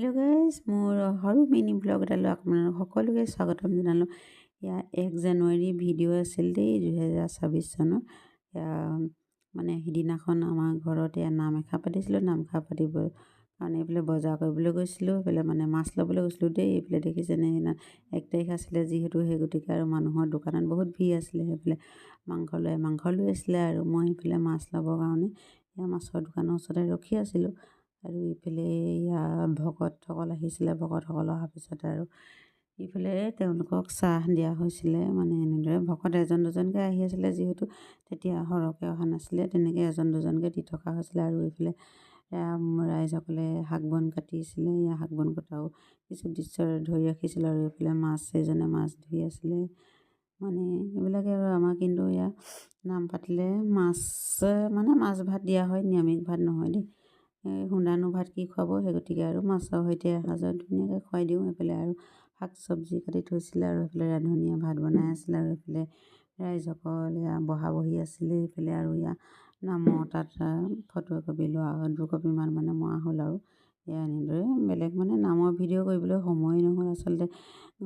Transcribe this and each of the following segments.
Hello' guys, মোৰ সৰু mini blog এটালৈ আপোনালোক সকলোকে স্বাগতম জনালোঁ। ইয়াৰ 1 জানুৱাৰী ভিডিঅ' আছিল দেই, 2026 চনৰ। মানে সিদিনাখন আমাৰ ঘৰত নাম এষাৰ পাতিছিলোঁ। নামষাৰ পাতিবৰ কাৰণে এইফালে বজাৰ কৰিবলৈ গৈছিলোঁ। এইফালে মানে মাছ ল'বলৈ গৈছিলোঁ দেই। এইফালে দেখিছেনে, সেইদিনা 1 তাৰিখ আছিলে যিহেতু, সেই গতিকে আৰু মানুহৰ দোকানত বহুত ভিৰ আছিলে। সেইফালে মাংস লৈ আছিলে আৰু মই এইফালে মাছ ল'বৰ কাৰণে মাছৰ দোকানৰ ওচৰতে ৰখি আছিলোঁ। আৰু ইফালে ভকতসকল আহিছিলে। ভকতসকল অহাৰ পিছত আৰু ইফালে তেওঁলোকক চাহ দিয়া হৈছিলে। মানে এনেদৰে ভকত এজন দুজনকৈ আহি আছিলে, যিহেতু তেতিয়া সৰহকৈ অহা নাছিলে, তেনেকৈ এজন দুজনকৈ দি থকা হৈছিলে। আৰু এইফালে ৰাইজসকলে শাক বন কাটিছিলে। শাক বন কটাও কিছু দৃশ্য ধৰি ৰাখিছিলে। আৰু এইফালে এজনে মাছ ধৰি আছিলে। মানে এইবিলাকে আৰু আমাৰ কিন্তু নাম পাতিলে মাছ ভাত দিয়া হয়, নিৰামিষ ভাত নহয় দেই। সুন্দানো ভাত কি খুৱাব, সেই গতিকে আৰু মাছৰ সৈতে এসাঁজত ধুনীয়াকৈ খুৱাই দিওঁ। এইফালে আৰু শাক চব্জি কাটি থৈছিলে, আৰু এইফালে ৰান্ধনীয়ে ভাত বনাই আছিলে। আৰু এইফালে ৰাইজসকল বহি আছিলে। এইফালে আৰু নামৰ তাত ফটো একপি লোৱা 2 কপিমান মানে মৰা হ'ল। আৰু এনেদৰে বেলেগ নামৰ ভিডিঅ' কৰিবলৈ সময় নহ'ল আচলতে।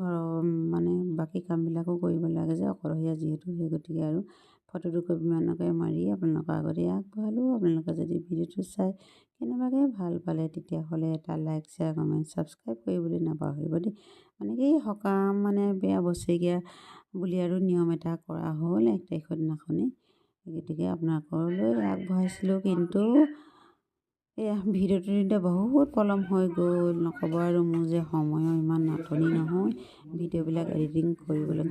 ঘৰৰ বাকী কামবিলাকো কৰিব লাগে যে, অকলশৰীয়া যিহেতু, সেই গতিকে আৰু ফটো 2 কপিমানকে মাৰি আপোনালোকৰ আগতে আগবঢ়ালোঁ। আপোনালোকে যদি ভিডিঅ'টো চাই কেনেবাকৈ ভাল পালে, তেতিয়াহ'লে এটা লাইক, শ্বেয়াৰ, কমেণ্ট, ছাবস্ক্ৰাইব কৰিবলৈ নাপাহৰিব দেই। কি সকাম বেয়া বছৰেকীয়া বুলি আৰু নিয়ম এটা কৰা হ'ল 1 তাৰিখৰ দিনাখনেই। গতিকে আপোনালোকলৈ আগবঢ়াইছিলোঁ, কিন্তু ভিডিঅ'টো দিওঁতে বহুত পলম হৈ গ'ল। নক'ব আৰু, মোৰ যে সময়ৰ ইমান নাটনি নহয়। ভিডিঅ'বিলাক এডিটিং কৰিবলৈ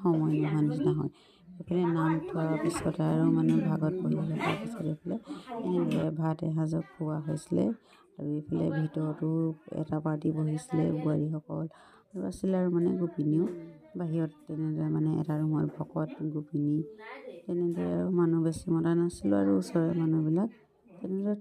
সময় নোহোৱা নিচিনা হয়। এইফালে নাম থোৱাৰ পিছত আৰু ভাগত বহি থকাৰ পিছত এইফালে এনেদৰে ভাত এসাঁজক খোৱা হৈছিলে। আৰু এইফালে ভিতৰতো এটা পাৰ্টি বহিছিলে, বোৱাৰীসকল আৰু আছিলে আৰু গোপিনীও বাহিৰত। তেনেদৰে এটা ৰুমত ভকত, গোপিনী, তেনেদৰে আৰু মানুহ বেছি মতা নাছিলোঁ। আৰু ওচৰৰে মানুহবিলাক তেনেদৰে